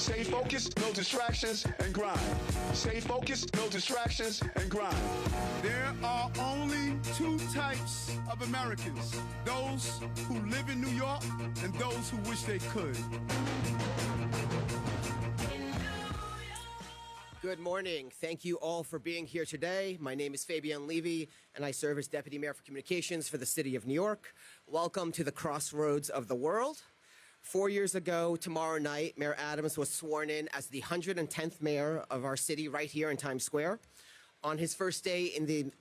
Stay focused, no distractions, and grind. Stay focused, no distractions, and grind. There are only two types of Americans: those who live in New York and those who wish they could. Good morning. Thank you all for being here today. My name is Fabian Levy, and I serve as Deputy Mayor for Communications for the City of New York. Welcome to the crossroads of the world. 4 years ago, tomorrow night, Mayor Adams was sworn in as the 110th mayor of our city right here in Times Square. On his first day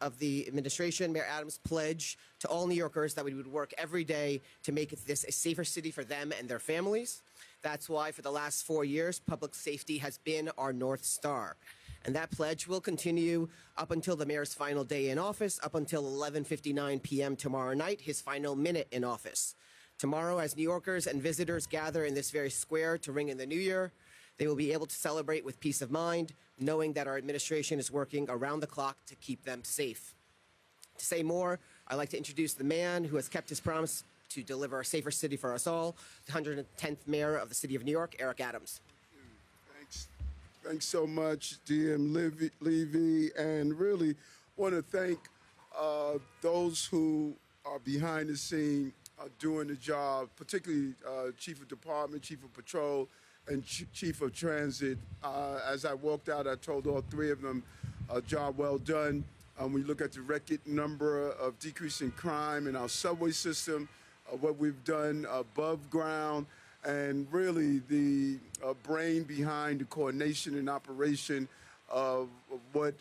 of the administration, Mayor Adams pledged to all New Yorkers that we would work every day to make this a safer city for them and their families. That's why for the last 4 years, public safety has been our North Star. And that pledge will continue up until the mayor's final day in office, up until 11:59 p.m. tomorrow night, his final minute in office. Tomorrow, as New Yorkers and visitors gather in this very square to ring in the new year, they will be able to celebrate with peace of mind, knowing that our administration is working around the clock to keep them safe. To say more, I'd like to introduce the man who has kept his promise to deliver a safer city for us all, the 110th mayor of the city of New York, Eric Adams. Thanks so much, DM Levy, and really want to thank those who are behind the scene doing the job, particularly Chief of Department, Chief of Patrol, and Chief of Transit. As I walked out, I told all three of them, job well done. We look at the record number of decrease in crime in our subway system, what we've done above ground, and really the brain behind the coordination and operation of what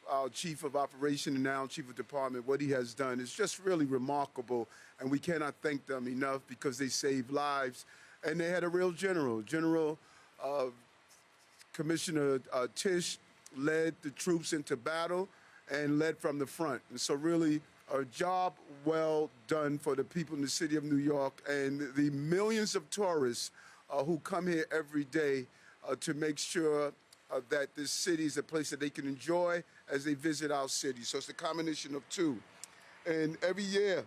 our Chief of Operation and now Chief of Department, what he has done is just really remarkable, and we cannot thank them enough because they saved lives. And they had a real general. Commissioner Tisch led the troops into battle and led from the front. And so really a job well done for the people in the city of New York and the millions of tourists who come here every day to make sure that this city is a place that they can enjoy as they visit our city. So it's a combination of two. And every year,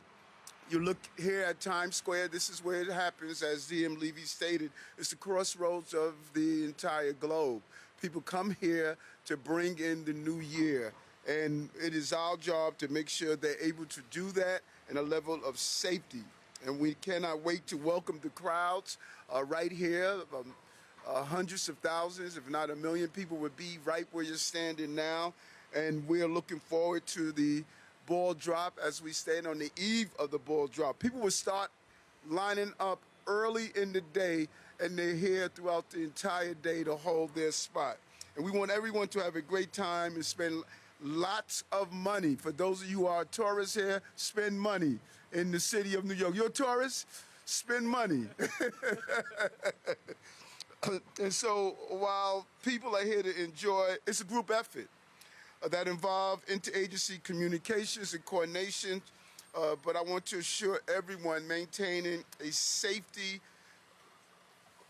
you look here at Times Square, this is where it happens, as DM Levy stated. It's the crossroads of the entire globe. People come here to bring in the new year. And it is our job to make sure they're able to do that in a level of safety. And we cannot wait to welcome the crowds right here. Hundreds of thousands, if not 1 million people would be right where you're standing now. And we're looking forward to the ball drop as we stand on the eve of the ball drop. People will start lining up early in the day, and they're here throughout the entire day to hold their spot. And we want everyone to have a great time and spend lots of money. For those of you who are tourists here, spend money in the city of New York. You're a tourist? Spend money. And so while people are here to enjoy, it's a group effort that involve interagency communications and coordination. But I want to assure everyone maintaining a safety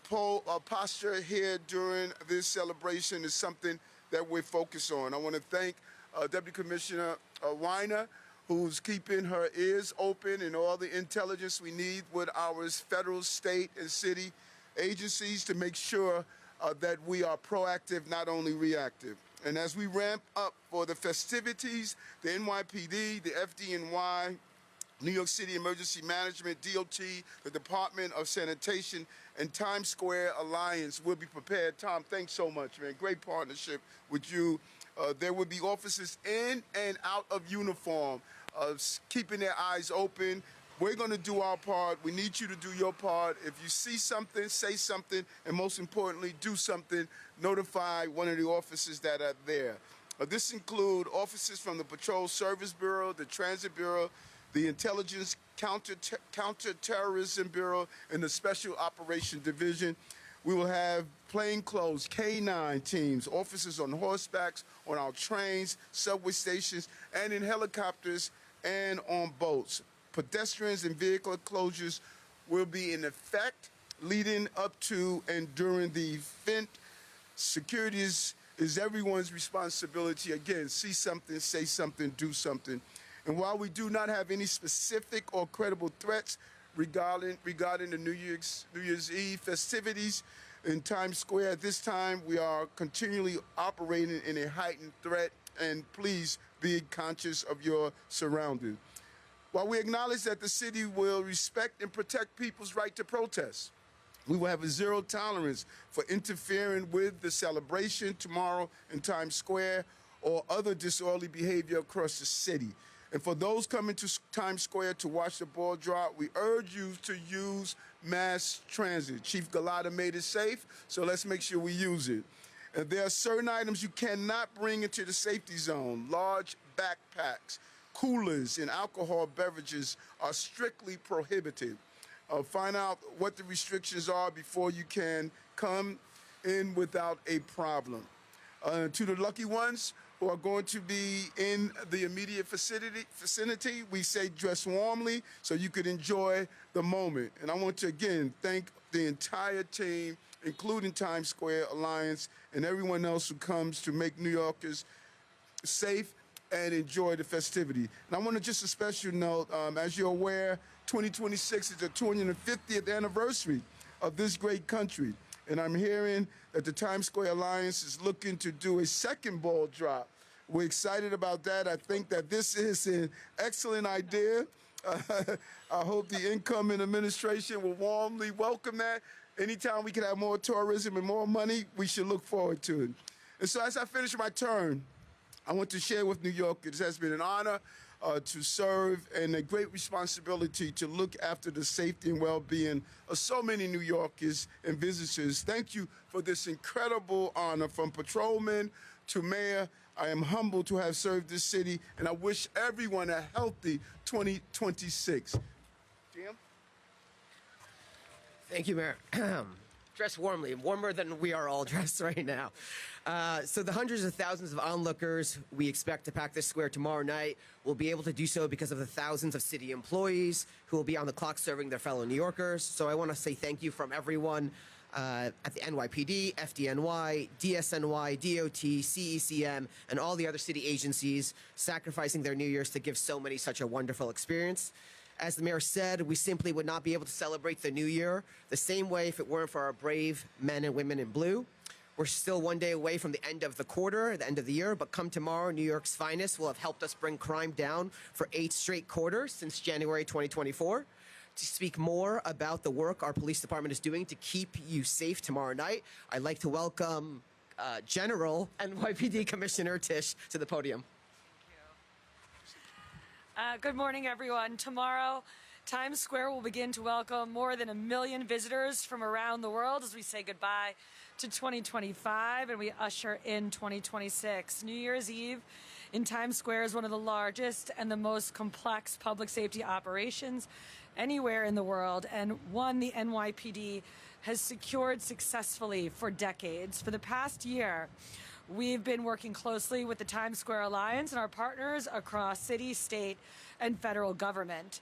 posture here during this celebration is something that we're focused on. I want to thank Deputy Commissioner Weiner, who's keeping her ears open and all the intelligence we need with our federal, state, and city agencies to make sure that we are proactive, not only reactive. And as we ramp up for the festivities, the NYPD, the FDNY, New York City Emergency Management, DOT, the Department of Sanitation, and Times Square Alliance will be prepared. Tom, thanks so much, man. Great partnership with you. There will be officers in and out of uniform, keeping their eyes open. We're going to do our part. We need you to do your part. If you see something, say something, and most importantly, do something. Notify one of the officers that are there. This includes officers from the Patrol Service Bureau, the Transit Bureau, the Intelligence Counterterrorism Bureau, and the Special Operation Division. We will have plainclothes, K-9 teams, officers on horsebacks, on our trains, subway stations, and in helicopters and on boats. Pedestrians and vehicle closures will be in effect leading up to and during the event. Security is everyone's responsibility. Again, see something, say something, do something. And while we do not have any specific or credible threats regarding the New Year's Eve festivities, in Times Square. At this time, we are continually operating in a heightened threat, and please be conscious of your surroundings. While we acknowledge that the city will respect and protect people's right to protest, we will have a zero tolerance for interfering with the celebration tomorrow in Times Square or other disorderly behavior across the city. And for those coming to Times Square to watch the ball drop, we urge you to use mass transit. Chief Galata made it safe, so let's make sure we use it. And there are certain items you cannot bring into the safety zone. Large backpacks, coolers, and alcohol beverages are strictly prohibited. Find out what the restrictions are before you can come in without a problem. To the lucky ones who are going to be in the immediate vicinity, we say dress warmly so you could enjoy the moment. And I want to again thank the entire team, including Times Square Alliance and everyone else who comes to make New Yorkers safe and enjoy the festivity. And I want to just a special note, as you're aware, 2026 is the 250th anniversary of this great country. And I'm hearing that the Times Square Alliance is looking to do a second ball drop. We're excited about that. I think that this is an excellent idea. I hope the incoming administration will warmly welcome that. Anytime we can have more tourism and more money, we should look forward to it. And so as I finish my turn, I want to share with New Yorkers, it has been an honor to serve and a great responsibility to look after the safety and well-being of so many New Yorkers and visitors. Thank you for this incredible honor. From patrolman to mayor, I am humbled to have served this city, and I wish everyone a healthy 2026. Jim? Thank you, Mayor. Dress warmly, warmer than we are all dressed right now. So the hundreds of thousands of onlookers we expect to pack this square tomorrow night will be able to do so because of the thousands of city employees who will be on the clock serving their fellow New Yorkers. So I want to say thank you from everyone at the NYPD, FDNY, DSNY, DOT, CECM, and all the other city agencies sacrificing their New Year's to give so many such a wonderful experience. As the mayor said, we simply would not be able to celebrate the new year the same way if it weren't for our brave men and women in blue. We're still one day away from the end of the quarter, the end of the year, but come tomorrow, New York's finest will have helped us bring crime down for 8 straight quarters since January 2024. To speak more about the work our police department is doing to keep you safe tomorrow night, I'd like to welcome General NYPD Commissioner Tisch to the podium. Good morning, everyone. Tomorrow, Times Square will begin to welcome more than 1 million visitors from around the world as we say goodbye to 2025 and we usher in 2026. New Year's Eve in Times Square is one of the largest and the most complex public safety operations anywhere in the world, and one the NYPD has secured successfully for decades. For the past year, we've been working closely with the Times Square Alliance and our partners across city, state, and federal government.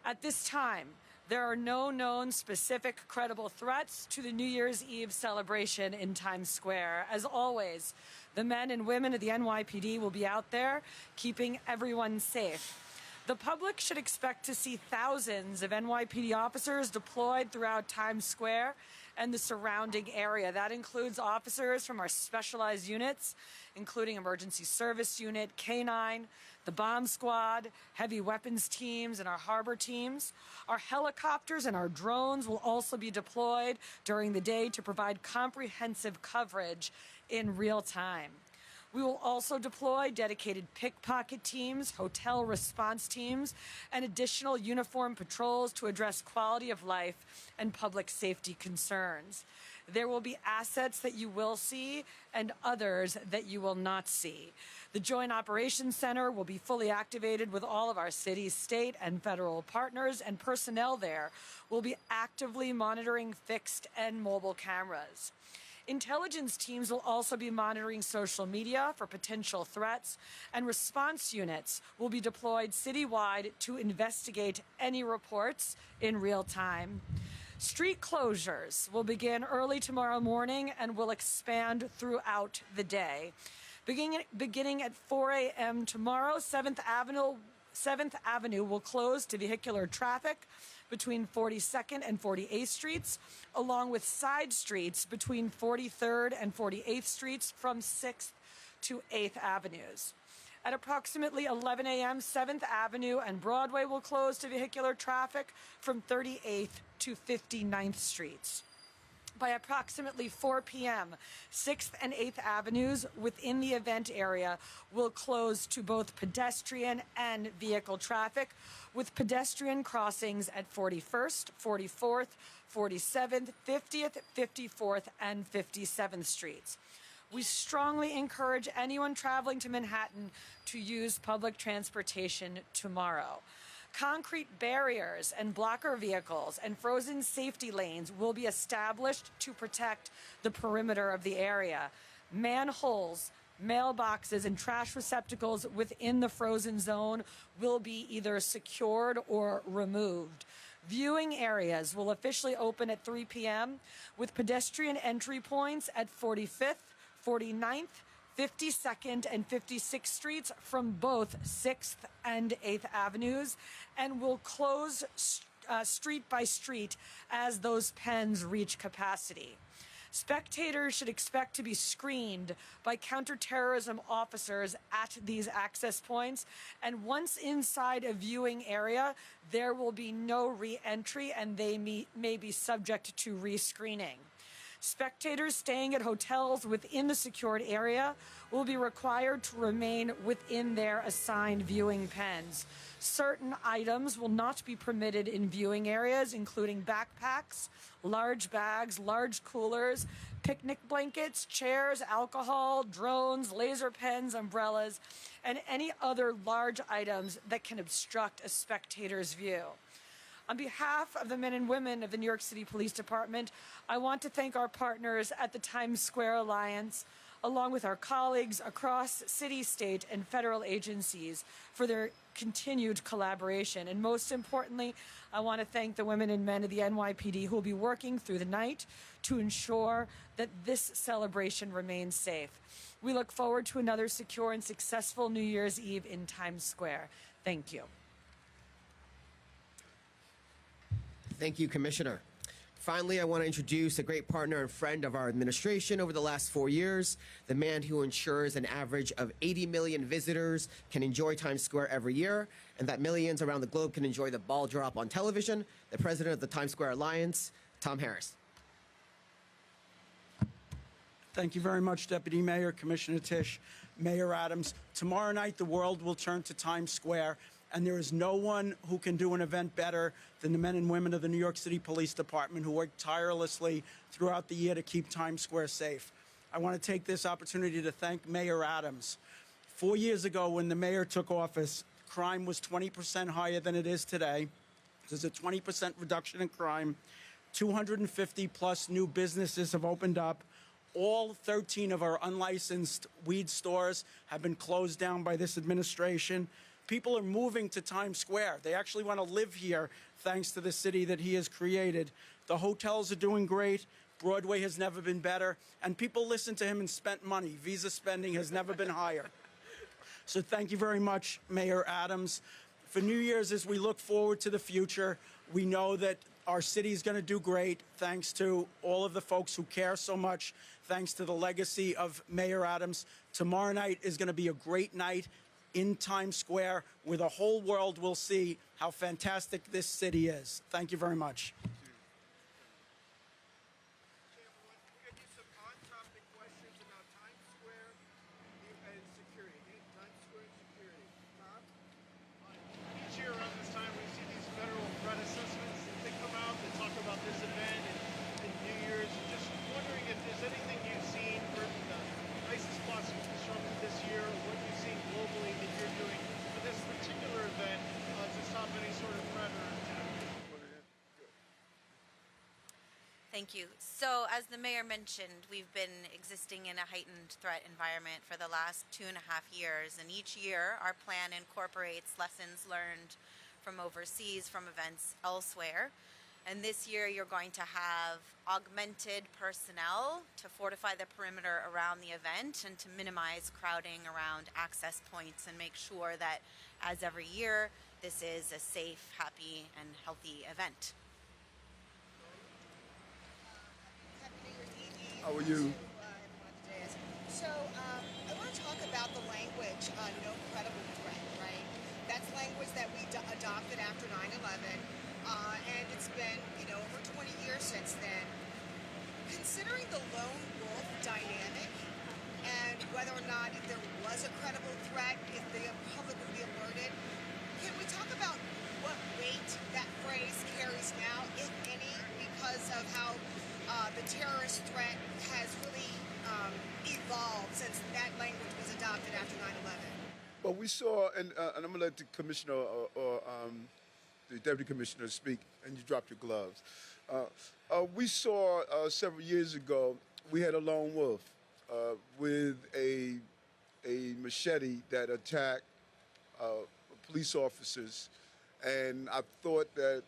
At this time, there are no known specific credible threats to the New Year's Eve celebration in Times Square. As always, the men and women of the NYPD will be out there keeping everyone safe. The public should expect to see thousands of NYPD officers deployed throughout Times Square and the surrounding area. That includes officers from our specialized units, including Emergency Service Unit, K-9, the Bomb Squad, heavy weapons teams, and our harbor teams. Our helicopters and our drones will also be deployed during the day to provide comprehensive coverage in real time. We will also deploy dedicated pickpocket teams, hotel response teams, and additional uniformed patrols to address quality of life and public safety concerns. There will be assets that you will see and others that you will not see. The Joint Operations Center will be fully activated with all of our city, state, and federal partners, and personnel there will be actively monitoring fixed and mobile cameras. Intelligence teams will also be monitoring social media for potential threats, and response units will be deployed citywide to investigate any reports in real time. Street closures will begin early tomorrow morning and will expand throughout the day. Beginning at 4 a.m. tomorrow, 7th Avenue will close to vehicular traffic between 42nd and 48th Streets, along with side streets between 43rd and 48th Streets from 6th to 8th Avenues. At approximately 11 a.m., 7th Avenue and Broadway will close to vehicular traffic from 38th to 59th Streets. By approximately 4 p.m., 6th and 8th Avenues within the event area will close to both pedestrian and vehicle traffic, with pedestrian crossings at 41st, 44th, 47th, 50th, 54th, and 57th Streets. We strongly encourage anyone traveling to Manhattan to use public transportation tomorrow. Concrete barriers and blocker vehicles and frozen safety lanes will be established to protect the perimeter of the area. Manholes, mailboxes, and trash receptacles within the frozen zone will be either secured or removed. Viewing areas will officially open at 3 p.m. with pedestrian entry points at 45th, 49th, 52nd and 56th Streets from both 6th and 8th Avenues, and will close street by street as those pens reach capacity. Spectators should expect to be screened by counterterrorism officers at these access points, and once inside a viewing area, there will be no re-entry and they may be subject to rescreening. Spectators staying at hotels within the secured area will be required to remain within their assigned viewing pens. Certain items will not be permitted in viewing areas, including backpacks, large bags, large coolers, picnic blankets, chairs, alcohol, drones, laser pens, umbrellas, and any other large items that can obstruct a spectator's view. On behalf of the men and women of the New York City Police Department, I want to thank our partners at the Times Square Alliance, along with our colleagues across city, state, and federal agencies for their continued collaboration. And most importantly, I want to thank the women and men of the NYPD who will be working through the night to ensure that this celebration remains safe. We look forward to another secure and successful New Year's Eve in Times Square. Thank you. Thank you, Commissioner. Finally, I want to introduce a great partner and friend of our administration over the last 4 years, the man who ensures an average of 80 million visitors can enjoy Times Square every year, and that millions around the globe can enjoy the ball drop on television, the president of the Times Square Alliance, Tom Harris. Thank you very much, Deputy Mayor, Commissioner Tisch, Mayor Adams. Tomorrow night, the world will turn to Times Square, and there is no one who can do an event better than the men and women of the New York City Police Department who work tirelessly throughout the year to keep Times Square safe. I want to take this opportunity to thank Mayor Adams. 4 years ago, when the mayor took office, crime was 20% higher than it is today. There's a 20% reduction in crime. 250 plus new businesses have opened up. All 13 of our unlicensed weed stores have been closed down by this administration. People are moving to Times Square. They actually want to live here thanks to the city that he has created. The hotels are doing great. Broadway has never been better. And people listened to him and spent money. Visa spending has never been higher. So thank you very much, Mayor Adams. For New Year's, as we look forward to the future, we know that our city is going to do great thanks to all of the folks who care so much, thanks to the legacy of Mayor Adams. Tomorrow night is going to be a great night in Times Square, where the whole world will see how fantastic this city is. Thank you very much. Each year around this time, we see these federal threat assessments. They come out, they talk about this event and New Year's. Just wondering if there's anything you've seen where the ISIS plots have been disrupted this year, or what you've seen globally that you're doing for this particular event to stop any sort of threat or attack. Thank you. So, as the mayor mentioned, we've been existing in a heightened threat environment for the last 2.5 years, and each year our plan incorporates lessons learned from overseas, from events elsewhere. And this year you're going to have augmented personnel to fortify the perimeter around the event and to minimize crowding around access points and make sure that, as every year, this is a safe, happy, and healthy event. How are you? So I want to talk about the language, no credible threat, right? That's language that we adopted after 9/11, and it's been, over 20 years since then. Considering the lone wolf dynamic and whether or not if there was a credible threat, if the public would be alerted, can we talk about what weight that phrase carries now, if any, because of how the terrorist threat has really evolved since that language was adopted after 9/11? Well, we saw, and I'm going to let the commissioner or the deputy commissioner speak, and you dropped your gloves. We saw several years ago, we had a lone wolf with a machete that attacked police officers. And I thought that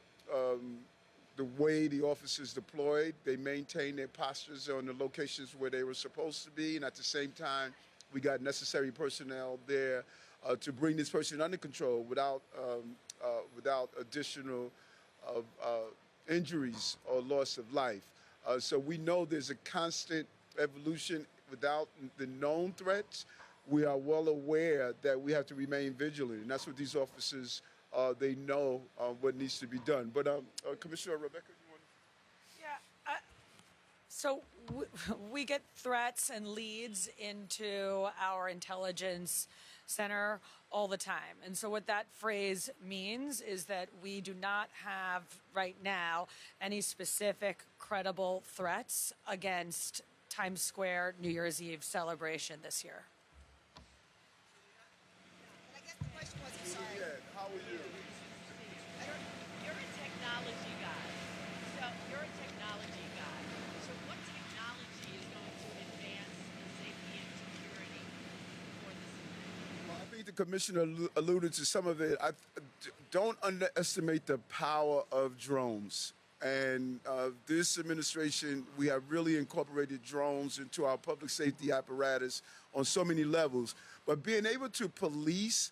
the way the officers deployed, they maintained their postures on the locations where they were supposed to be. And at the same time, we got necessary personnel there to bring this person under control without additional injuries or loss of life. So we know there's a constant evolution without the known threats. We are well aware that we have to remain vigilant, and that's what these officers, they know what needs to be done. But Commissioner Rebecca, you want to? Yeah. So we get threats and leads into our intelligence center all the time. And so what that phrase means is that we do not have right now any specific credible threats against Times Square New Year's Eve celebration this year. I guess the question was, I'm sorry. Yeah, how are you? You're a technology guy. So what technology is going to advance safety and security for this event? Well, I think the commissioner alluded to some of it. Don't underestimate the power of drones. And this administration, we have really incorporated drones into our public safety apparatus on so many levels. But being able to police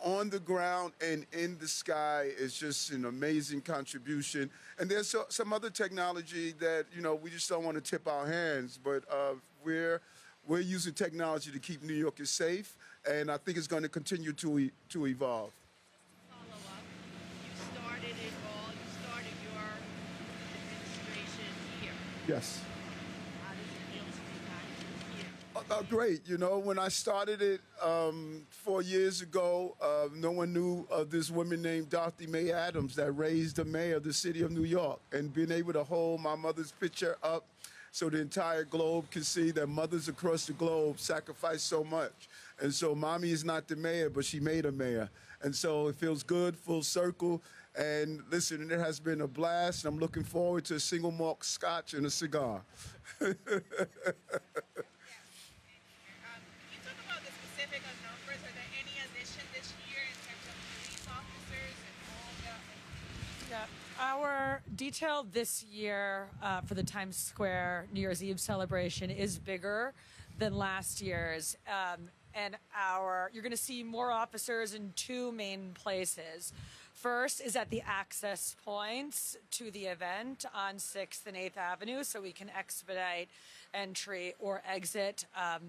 on the ground and in the sky is just an amazing contribution. And there's some other technology that, we just don't want to tip our hands. But we're using technology to keep New Yorkers safe. And I think it's going to continue to evolve. Follow up. You started it all. You started your administration here. Yes. How does it feel to be back here? Great. When I started it 4 years ago, no one knew of this woman named Dorothy Mae Adams that raised the mayor of the city of New York. And being able to hold my mother's picture up so the entire globe can see that mothers across the globe sacrificed so much. And so mommy is not the mayor, but she made a mayor. And so it feels good, full circle. And listen, it has been a blast. I'm looking forward to a single malt scotch and a cigar. You talk about the specific numbers. Are there any addition this year in terms of police officers and all the? Yeah, our detail this year for the Times Square New Year's Eve celebration is bigger than last year's. And you're going to see more officers in two main places. First is at the access points to the event on 6th and 8th Avenue, so we can expedite entry or exit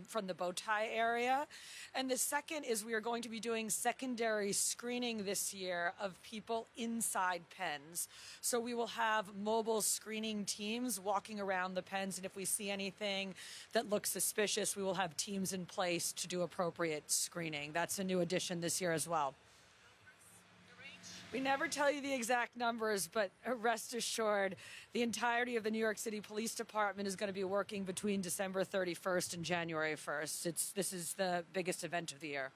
from the bow tie area. And the second is we are going to be doing secondary screening this year of people inside pens. So we will have mobile screening teams walking around the pens, and if we see anything that looks suspicious, we will have teams in place to do appropriate screening. That's a new addition this year as well. We never tell you the exact numbers, but rest assured, the entirety of the New York City Police Department is going to be working between December 31st and January 1st. This is the biggest event of the year.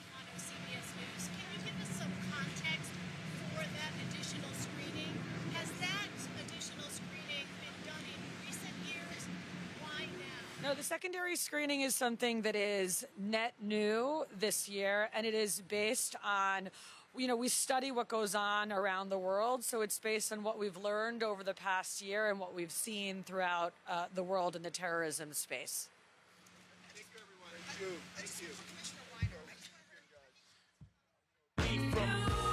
On CBS News, can you give us some context for that additional screening? Has that additional screening been done in recent years? Why now? No, the secondary screening is something that is net new this year, and it is based on, we study what goes on around the world, so it's based on what we've learned over the past year and what we've seen throughout the world in the terrorism space. Thank you, everyone. Thank you. Commissioner Weiner, from